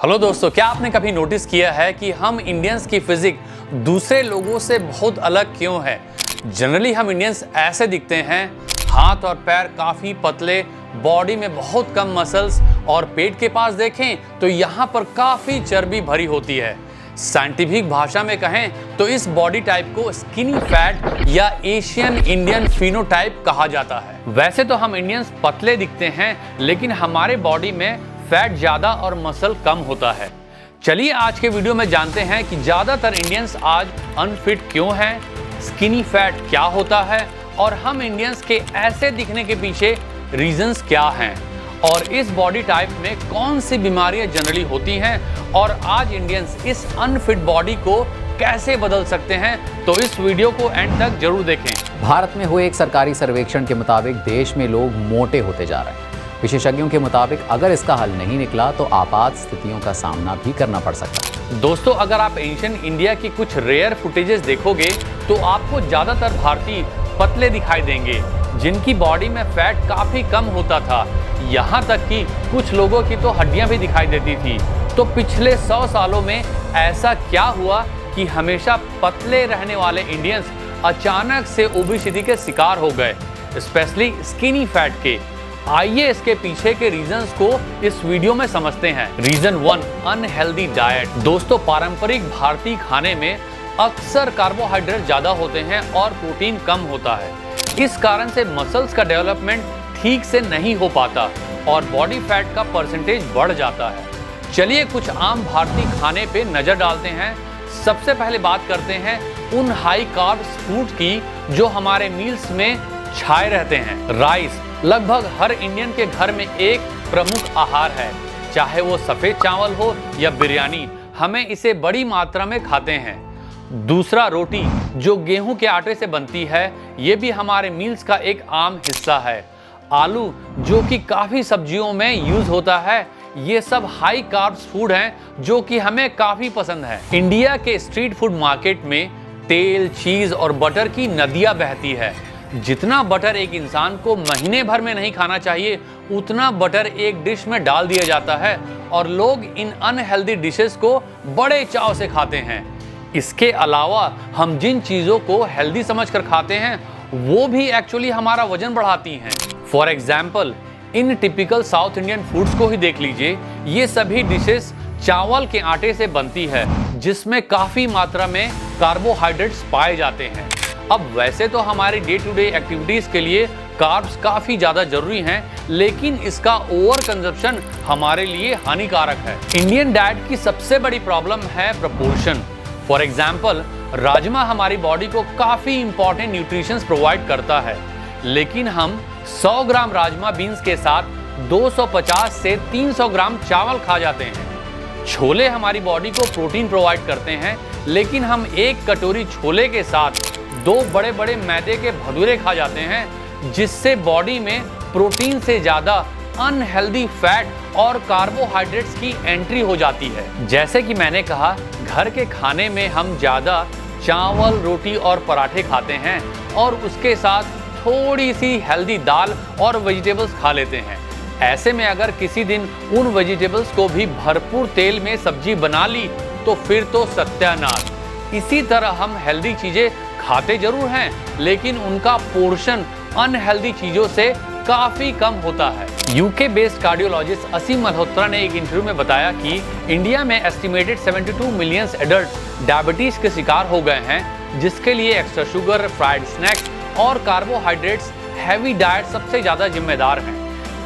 Hello दोस्तों, क्या आपने कभी नोटिस किया है कि हम इंडियंस की फिजिक दूसरे लोगों से बहुत अलग क्यों है। जनरली हम इंडियंस ऐसे दिखते हैं, हाथ और पैर काफ़ी पतले, बॉडी में बहुत कम मसल्स और पेट के पास देखें तो यहाँ पर काफ़ी चर्बी भरी होती है। साइंटिफिक भाषा में कहें तो इस बॉडी टाइप को स्किनी फैट या एशियन इंडियन फिनोटाइप कहा जाता है। वैसे तो हम इंडियंस पतले दिखते हैं, लेकिन हमारे बॉडी में फैट ज्यादा और मसल कम होता है। चलिए आज के वीडियो में जानते हैं कि ज्यादातर इंडियंस आज अनफिट क्यों हैं, स्किनी फैट क्या होता है और हम इंडियंस के ऐसे दिखने के पीछे रीजंस क्या हैं और इस बॉडी टाइप में कौन सी बीमारियां जनरली होती हैं और आज इंडियंस इस अनफिट बॉडी को कैसे बदल सकते हैं। तो इस वीडियो को एंड तक जरूर देखें। भारत में हुए एक सरकारी सर्वेक्षण के मुताबिक देश में लोग मोटे होते जा रहे हैं। विशेषज्ञों के मुताबिक अगर इसका हल नहीं निकला तो आपात स्थितियों का सामना भी करना पड़ सकता है। दोस्तों, अगर आप एंशिएंट इंडिया की कुछ रेयर फुटेजेस देखोगे तो आपको ज्यादातर भारतीय पतले दिखाई देंगे, जिनकी बॉडी में फैट काफी कम होता था। यहाँ तक कि कुछ लोगों की तो हड्डियां भी दिखाई देती थी। तो पिछले 100 सालों में ऐसा क्या हुआ कि हमेशा पतले रहने वाले इंडियंस अचानक से ओबेसिटी के शिकार हो गए, स्पेशली स्किनी फैट के। आइए इसके पीछे के रीजंस को इस वीडियो में समझते हैं। Reason 1, unhealthy diet. दोस्तों, पारंपरिक भारतीय खाने में अक्सर कार्बोहाइड्रेट ज्यादा होते हैं और प्रोटीन कम होता है। इस कारण से मसल्स का डेवलपमेंट ठीक से नहीं हो पाता और बॉडी फैट का परसेंटेज बढ़ जाता है। चलिए कुछ आम भारतीय खाने पे नजर डालते हैं। सबसे पहले बात करते हैं उन हाई कार्ब्स फूड की जो हमारे मील्स में छाए रहते हैं। राइस लगभग हर इंडियन के घर में एक प्रमुख आहार है, चाहे वो सफेद चावल हो या बिरयानी, हमें इसे बड़ी मात्रा में खाते हैं। दूसरा, रोटी जो गेहूं के आटे से बनती है, ये भी हमारे मील्स का एक आम हिस्सा है। आलू जो कि काफ़ी सब्जियों में यूज होता है, ये सब हाई कार्ब्स फूड हैं जो कि हमें काफ़ी पसंद है। इंडिया के स्ट्रीट फूड मार्केट में तेल, चीज़ और बटर की नदियाँ बहती है। जितना बटर एक इंसान को महीने भर में नहीं खाना चाहिए, उतना बटर एक डिश में डाल दिया जाता है और लोग इन अनहेल्दी डिशेस को बड़े चाव से खाते हैं। इसके अलावा हम जिन चीज़ों को हेल्दी समझकर खाते हैं वो भी एक्चुअली हमारा वजन बढ़ाती हैं। For example, in typical south Indian foods को ही देख लीजिए। ये सभी डिशेस चावल के आटे से बनती है, जिसमें काफ़ी मात्रा में कार्बोहाइड्रेट्स पाए जाते हैं। अब वैसे तो हमारी डे टू डे एक्टिविटीज़ के लिए कार्ब्स काफ़ी ज़्यादा जरूरी हैं, लेकिन इसका ओवर कंजप्शन हमारे लिए हानिकारक है। इंडियन डाइट की सबसे बड़ी प्रॉब्लम है प्रपोर्शन। फॉर एग्जाम्पल, राजमा हमारी बॉडी को काफ़ी इंपॉर्टेंट न्यूट्रिशंस प्रोवाइड करता है, लेकिन हम 100 ग्राम राजमा बीन्स के साथ 250 से 300 ग्राम चावल खा जाते हैं। छोले हमारी बॉडी को प्रोटीन प्रोवाइड करते हैं, लेकिन हम एक कटोरी छोले के साथ 2 बड़े बड़े मैदे के भटूरे खा जाते हैं, जिससे बॉडी में प्रोटीन से ज़्यादा अनहेल्दी फैट और कार्बोहाइड्रेट्स की एंट्री हो जाती है। जैसे कि मैंने कहा, घर के खाने में हम ज़्यादा चावल, रोटी और पराठे खाते हैं और उसके साथ थोड़ी सी हेल्दी दाल और वेजिटेबल्स खा लेते हैं। ऐसे में अगर किसी दिन उन वेजिटेबल्स को भी भरपूर तेल में सब्जी बना ली तो फिर तो सत्यानाश। इसी तरह हम हेल्दी चीज़ें खाते जरूर हैं, लेकिन उनका पोर्शन अनहेल्दी चीज़ों से काफ़ी कम होता है। यूके बेस्ड कार्डियोलॉजिस्ट असीम मल्होत्रा ने एक इंटरव्यू में बताया कि इंडिया में एस्टिमेटेड 72 मिलियन एडल्ट डायबिटीज़ के शिकार हो गए हैं, जिसके लिए एक्स्ट्रा शुगर, फ्राइड स्नैक्स और कार्बोहाइड्रेट्स हैवी डाइट सबसे ज़्यादा जिम्मेदार हैं।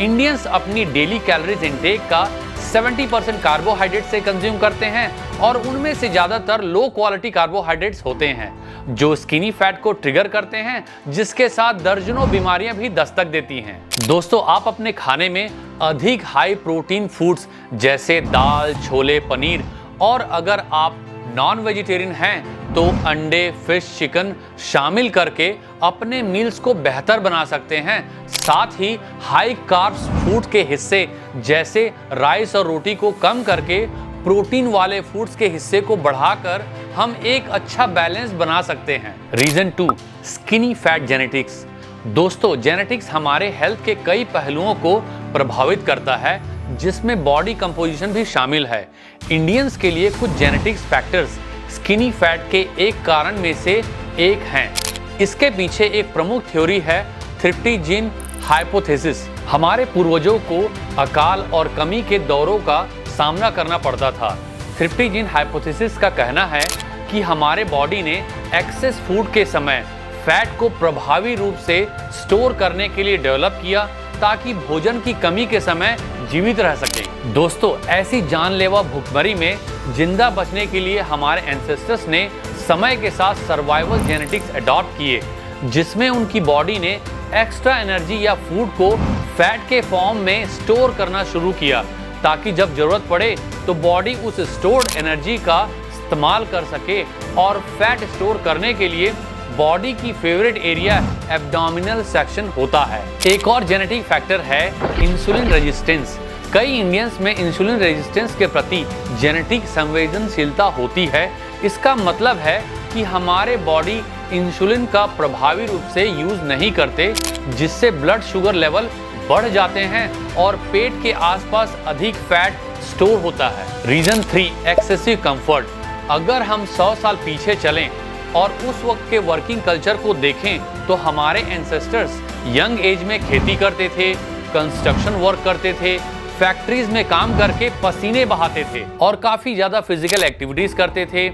इंडियंस अपनी डेली कैलोरीज इनटेक का 70% कार्बोहाइड्रेट से कंज्यूम करते हैं और उनमें से ज़्यादातर लो क्वालिटी कार्बोहाइड्रेट्स होते हैं जो स्किनी फैट को ट्रिगर करते हैं, जिसके साथ दर्जनों बीमारियां भी दस्तक देती हैं। दोस्तों, आप अपने खाने में अधिक हाई प्रोटीन फूड्स जैसे दाल, छोले, पनीर और अगर आप नॉन वेजिटेरियन हैं तो अंडे, फिश, चिकन शामिल करके अपने मील्स को बेहतर बना सकते हैं। साथ ही हाई कार्ब्स फूड के हिस्से जैसे राइस और रोटी को कम करके प्रोटीन वाले फूड्स के हिस्से को बढ़ाकर हम एक अच्छा बैलेंस बना सकते हैं। Reason 2, skinny fat genetics. दोस्तों, जेनेटिक्स हमारे हेल्थ के कई पहलुओं को प्रभावित करता है, जिसमें बॉडी कंपोजिशन भी शामिल है। इंडियंस के लिए कुछ जेनेटिक्स फैक्टर्स स्किनी फैट के एक कारण में से एक हैं। इसके पीछे एक प्रमुख थ्योरी है थ्रिफ्टी जीन हाइपोथेसिस। हमारे पूर्वजों को अकाल और कमी के दौरों का सामना करना पड़ता था। थ्रिफ्टी जीन हाइपोथेसिस का कहना है कि हमारे बॉडी ने एक्सेस फूड के समय फैट को प्रभावी रूप से स्टोर करने के लिए डेवलप किया ताकि भोजन की कमी के समय जीवित रह सके। दोस्तों, ऐसी जानलेवा भुखमरी में जिंदा बचने के लिए हमारे एंसेस्टर्स ने समय के साथ सर्वाइवल जेनेटिक्स अडॉप्ट किए, जिसमें उनकी बॉडी ने एक्स्ट्रा एनर्जी या फूड को फैट के फॉर्म में स्टोर करना शुरू किया ताकि जब जरूरत पड़े तो बॉडी उस स्टोर्ड एनर्जी का इस्तेमाल कर सके। और फैट स्टोर करने के लिए बॉडी की फेवरेट एरिया एब्डोमिनल सेक्शन होता है। एक और जेनेटिक फैक्टर है इंसुलिन रेजिस्टेंस। कई इंडियंस में इंसुलिन रेजिस्टेंस के प्रति जेनेटिक संवेदनशीलता होती है। इसका मतलब है कि हमारे बॉडी इंसुलिन का प्रभावी रूप से यूज नहीं करते, जिससे ब्लड शुगर लेवल बढ़ जाते हैं और पेट के आसपास अधिक फैट स्टोर होता है। Reason 3, excessive comfort. अगर हम 100 साल पीछे चलें और उस वक्त के वर्किंग कल्चर को देखें तो हमारे एंसेस्टर्स यंग एज में खेती करते थे, कंस्ट्रक्शन वर्क करते थे, फैक्ट्रीज में काम करके पसीने बहाते थे और काफ़ी ज़्यादा फिजिकल एक्टिविटीज़ करते थे।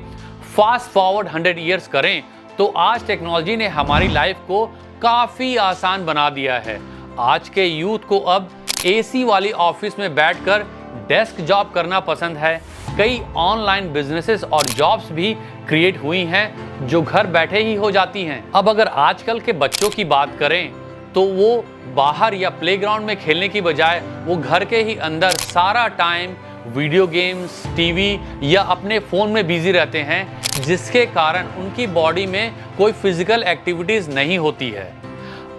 फास्ट फॉरवर्ड 100 ईयर्स करें तो आज टेक्नोलॉजी ने हमारी लाइफ को काफ़ी आसान बना दिया है। आज के यूथ को अब एसी वाली ऑफिस में बैठकर डेस्क जॉब करना पसंद है। कई ऑनलाइन बिजनेसेस और जॉब्स भी क्रिएट हुई हैं जो घर बैठे ही हो जाती हैं। अब अगर आजकल के बच्चों की बात करें तो वो बाहर या प्लेग्राउंड में खेलने की बजाय वो घर के ही अंदर सारा टाइम वीडियो गेम्स, टीवी या अपने फ़ोन में बिजी रहते हैं, जिसके कारण उनकी बॉडी में कोई फिजिकल एक्टिविटीज़ नहीं होती है।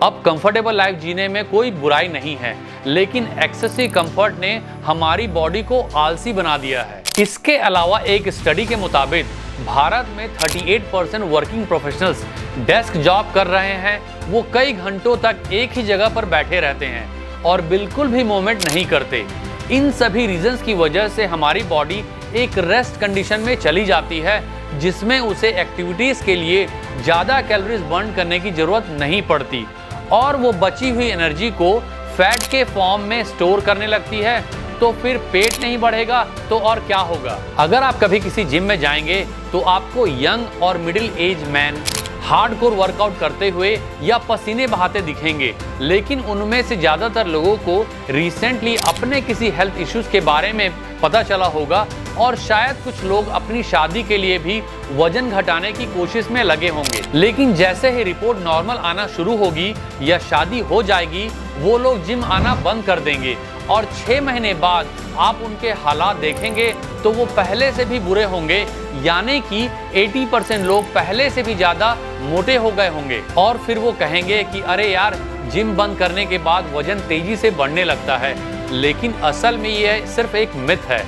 अब कंफर्टेबल लाइफ जीने में कोई बुराई नहीं है, लेकिन एक्सेसिव कंफर्ट ने हमारी बॉडी को आलसी बना दिया है। इसके अलावा एक स्टडी के मुताबिक भारत में 38% वर्किंग प्रोफेशनल्स डेस्क जॉब कर रहे हैं। वो कई घंटों तक एक ही जगह पर बैठे रहते हैं और बिल्कुल भी मूवमेंट नहीं करते। इन सभी रीजंस की वजह से हमारी बॉडी एक रेस्ट कंडीशन में चली जाती है, जिसमें उसे एक्टिविटीज़ के लिए ज़्यादा कैलोरीज बर्न करने की ज़रूरत नहीं पड़ती और वो बची हुई एनर्जी को फैट के फॉर्म में स्टोर करने लगती है। तो फिर पेट नहीं बढ़ेगा तो और क्या होगा। अगर आप कभी किसी जिम में जाएंगे तो आपको यंग और middle age man hardcore workout करते हुए या पसीने बहाते दिखेंगे, लेकिन उनमें से ज़्यादातर लोगों को रिसेंटली अपने किसी हेल्थ इश्यूज के बारे में पता चला होगा और शायद कुछ लोग अपनी शादी के लिए भी वजन घटाने की कोशिश में लगे होंगे। लेकिन जैसे ही रिपोर्ट नॉर्मल आना शुरू होगी या शादी हो जाएगी, वो लोग जिम आना बंद कर देंगे और 6 महीने बाद आप उनके हालात देखेंगे तो वो पहले से भी बुरे होंगे, यानी कि 80% लोग पहले से भी ज़्यादा मोटे हो गए होंगे। और फिर वो कहेंगे कि अरे यार, जिम बंद करने के बाद वजन तेजी से बढ़ने लगता है। लेकिन असल में ये सिर्फ एक मिथ है।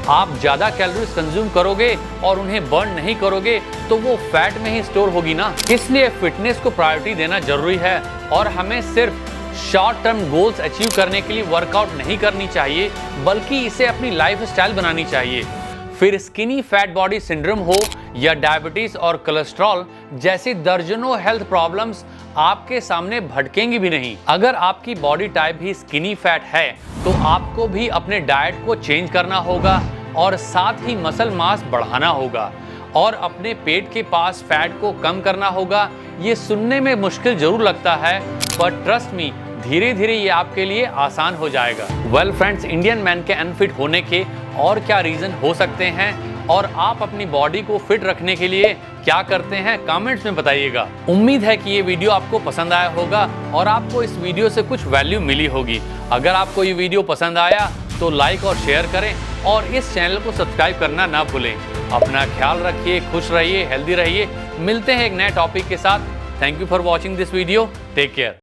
आप ज़्यादा कैलोरीज कंज्यूम करोगे और उन्हें बर्न नहीं करोगे तो वो फैट में ही स्टोर होगी ना। इसलिए फिटनेस को प्रायोरिटी देना जरूरी है और हमें सिर्फ शॉर्ट टर्म गोल्स अचीव करने के लिए वर्कआउट नहीं करनी चाहिए, बल्कि इसे अपनी लाइफ स्टाइल बनानी चाहिए। फिर स्किनी फैट बॉडी सिंड्रोम हो या डायबिटीज और कोलेस्ट्रॉल जैसी दर्जनों हेल्थ प्रॉब्लम्स आपके सामने भटकेंगी भी नहीं। अगर आपकी बॉडी टाइप भी स्किनी फैट है तो आपको भी अपने डाइट को चेंज करना होगा और साथ ही मसल मास बढ़ाना होगा और अपने पेट के पास फैट को कम करना होगा। ये सुनने में मुश्किल जरूर लगता है, पर ट्रस्ट मी, धीरे धीरे ये आपके लिए आसान हो जाएगा। वेल फ्रेंड्स, इंडियन मैन के अनफिट होने के और क्या रीज़न हो सकते हैं और आप अपनी बॉडी को फिट रखने के लिए क्या करते हैं, कमेंट्स में बताइएगा। उम्मीद है कि ये वीडियो आपको पसंद आया होगा और आपको इस वीडियो से कुछ वैल्यू मिली होगी। अगर आपको ये वीडियो पसंद आया तो लाइक और शेयर करें और इस चैनल को सब्सक्राइब करना ना भूलें। अपना ख्याल रखिए, खुश रहिए, हेल्दी रहिए। मिलते हैं एक नए टॉपिक के साथ। Thank you for watching this video. Take care.